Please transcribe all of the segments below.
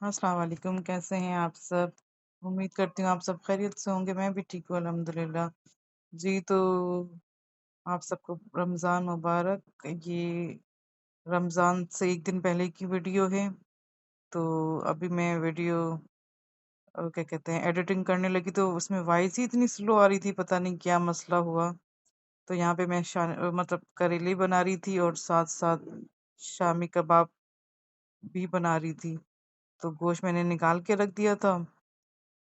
अस्सलाम वालेकुम, कैसे हैं आप सब? उम्मीद करती हूँ आप सब खैरियत से होंगे, मैं भी ठीक हूँ अल्हम्दुलिल्लाह। जी, तो आप सबको रमज़ान मुबारक। ये रमज़ान से 1 दिन पहले की वीडियो है, तो अभी मैं वीडियो क्या कहते हैं एडिटिंग करने लगी तो उसमें वॉइस ही इतनी स्लो आ रही थी, पता नहीं क्या मसला हुआ। तो यहाँ पे मैं मतलब करेले बना रही थी और साथ-साथ शामी कबाब भी बना रही थी। तो गोश्त मैंने निकाल के रख दिया था।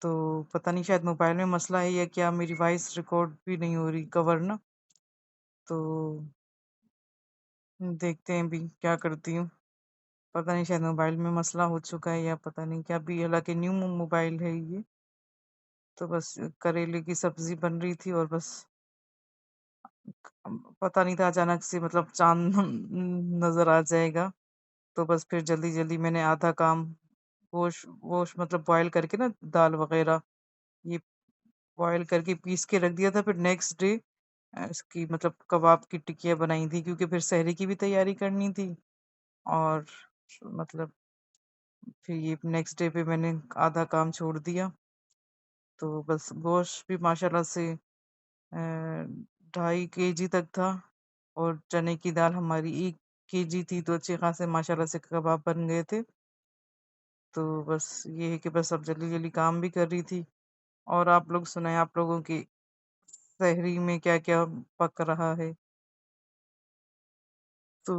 तो पता नहीं शायद मोबाइल में मसला है या क्या मेरी वॉइस रिकॉर्ड भी नहीं हो रही कवर ना। तो देखते हैं अभी क्या करती हूँ। पता नहीं शायद मोबाइल में मसला हो चुका है या पता नहीं क्या, अभी हालांकि न्यू मोबाइल है ये। तो बस करेले की सब्जी बन रही थी और बस पता नहीं था अचानक से मतलब चांद नजर आ जाएगा। तो बस फिर जल्दी जल्दी मैंने आधा काम वोश वोश मतलब बॉयल करके ना दाल वगैरह ये बॉयल करके पीस के रख दिया था। फिर नेक्स्ट डे इसकी मतलब कबाब की टिक्कियाँ बनाई थी क्योंकि फिर सहरी की भी तैयारी करनी थी। और मतलब फिर ये नेक्स्ट डे पे मैंने आधा काम छोड़ दिया। तो बस गोश्त भी माशाल्लाह से 2.5 केजी तक था और चने की दाल हमारी 1 केजी थी, तो अच्छे खासे माशाल्लाह से कबाब बन गए थे। तो बस ये है कि बस अब जल्दी जल्दी काम भी कर रही थी। और आप लोग सुनाए, आप लोगों की सहरी में क्या क्या पक रहा है? तो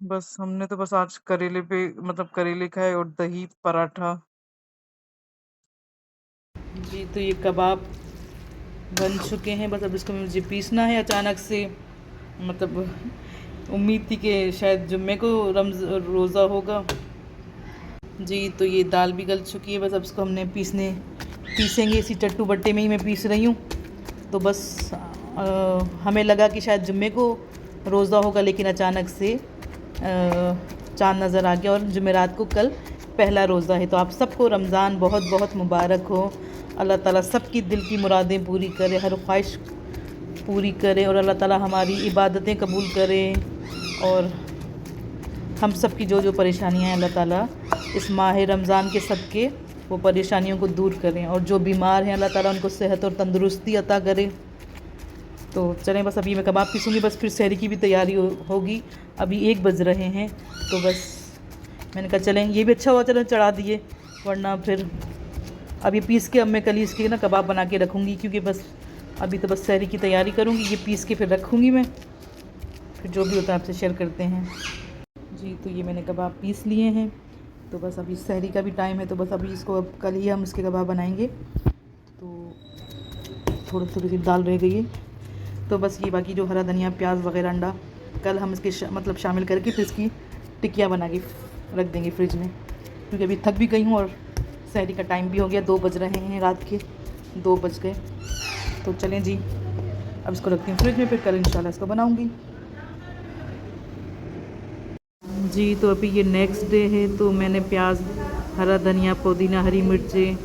बस हमने तो बस आज करेले पे मतलब करेले खाए और दही पराठा। जी, तो ये कबाब बन चुके हैं, बस अब इसको मुझे पीसना है। अचानक से मतलब उम्मीद थी कि शायद जुम्मे को रोज़ा होगा। जी, तो ये दाल भी गल चुकी है, बस अब इसको हमने पीसेंगे। इसी चट्टू बट्टे में ही मैं पीस रही हूँ। तो बस हमें लगा कि शायद जुम्मे को रोज़ा होगा, लेकिन अचानक से चाँद नज़र आ गया और जुमेरात को कल पहला रोज़ा है। तो आप सबको रमज़ान बहुत बहुत मुबारक हो। अल्लाह ताला सबकी दिल की मुरादें पूरी करे, हर ख्वाहिश पूरी करे और अल्लाह ताला हमारी इबादतें कबूल करे और हम सब की जो जो परेशानियां हैं अल्लाह ताला इस माह रमज़ान के सदक़े वो परेशानियों को दूर करें और जो बीमार हैं अल्लाह ताला उनको सेहत और तंदुरुस्ती अता करे। तो चलें, बस अभी मैं कबाब पीसूँगी, बस फिर सहरी की भी तैयारी होगी। अभी 1 बज रहे हैं, तो बस मैंने कहा चलें ये भी अच्छा हुआ चलें चढ़ा दिए, वरना फिर अभी पीस के अब मैं कल ही इसके ना कबाब बना के रखूँगी, क्योंकि बस अभी तो बस सहरी की तैयारी करूँगी। ये पीस के फिर रखूँगी मैं, फिर जो भी होता है आपसे शेयर करते हैं। जी, तो ये मैंने कबाब पीस लिए हैं, तो बस अभी सहरी का भी टाइम है, तो बस अभी इसको अब कल ही हम इसके कबाब बनाएंगे। तो थोड़ी थोड़ी सी दाल रह गई है, तो बस ये बाकी जो हरा धनिया प्याज वगैरह अंडा कल हम इसके मतलब शामिल करके फिर इसकी टिक्कियाँ बना के रख देंगे फ्रिज में, क्योंकि अभी थक भी गई हूँ और सहरी का टाइम भी हो गया, 2 बज रहे हैं, रात के 2 बज गए। तो चलें जी, अब इसको रखती हूँ फ्रिज में, फिर कल इंशाल्लाह इसको बनाऊँगी। जी, तो अभी ये नेक्स्ट डे है, तो मैंने प्याज हरा धनिया पुदीना हरी मिर्चें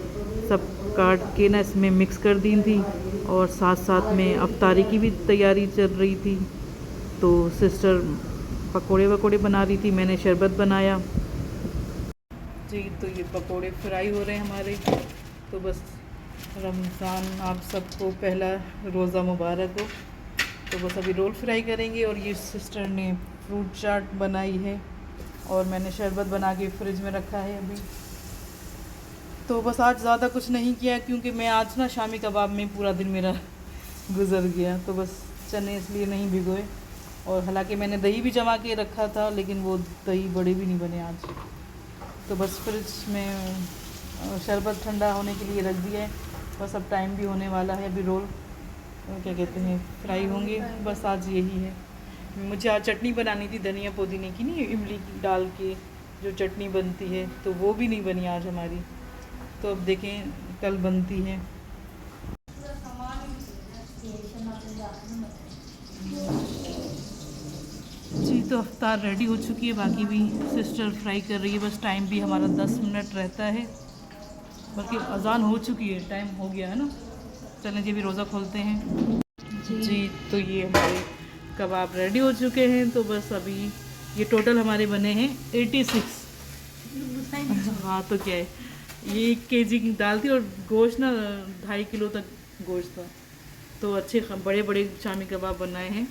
सब काट के ना इसमें मिक्स कर दी थी और साथ साथ में अफ्तारी की भी तैयारी चल रही थी। तो सिस्टर पकोड़े वकोड़े बना रही थी, मैंने शरबत बनाया। जी, तो ये पकोड़े फ्राई हो रहे हैं हमारे। तो बस रमज़ान आप सबको पहला रोज़ा मुबारक हो। तो बस अभी रोल फ्राई करेंगे और ये सिस्टर ने फ्रूट चाट बनाई है और मैंने शरबत बना के फ्रिज में रखा है अभी। तो बस आज ज़्यादा कुछ नहीं किया, क्योंकि मैं आज ना शामी कबाब में पूरा दिन मेरा गुजर गया। तो बस चने इसलिए नहीं भिगोए, और हालांकि मैंने दही भी जमा के रखा था, लेकिन वो दही बड़े भी नहीं बने आज। तो बस फ्रिज में शरबत ठंडा होने के लिए रख दिया है। बस अब टाइम भी होने वाला है, अभी रोल क्या कहते हैं फ्राई होंगे। बस आज यही है। मुझे आज चटनी बनानी थी धनिया पुदीने की, नहीं इमली की डाल के जो चटनी बनती है, तो वो भी नहीं बनी आज हमारी। तो अब देखें कल बनती है। जी, तो अफ्तार रेडी हो चुकी है, बाकी भी सिस्टर फ्राई कर रही है। बस टाइम भी हमारा 10 मिनट रहता है, बल्कि अजान हो चुकी है, टाइम हो गया है ना। चलें जी, भी रोज़ा खोलते हैं। जी, तो ये हमारे कबाब रेडी हो चुके हैं। तो बस अभी ये टोटल हमारे बने हैं 86। हाँ तो क्या है, ये 1 kg की दाल थी और गोश्त ना 2.5 किलो तक गोश्त था। तो अच्छे बड़े बड़े शामी कबाब बनाए हैं।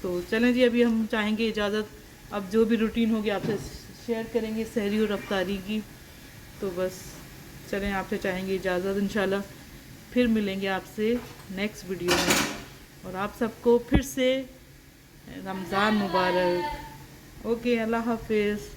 तो चलें जी, अभी हम चाहेंगे इजाज़त। अब जो भी रूटीन होगी आपसे शेयर करेंगे, सहरी और अफ्तारी की। तो बस चलें, आपसे चाहेंगे इजाज़त। इंशाल्लाह फिर मिलेंगे आपसे नेक्स्ट वीडियो में। और आप सबको फिर से रमज़ान मुबारक। ओके, अल्लाह हाफिज़।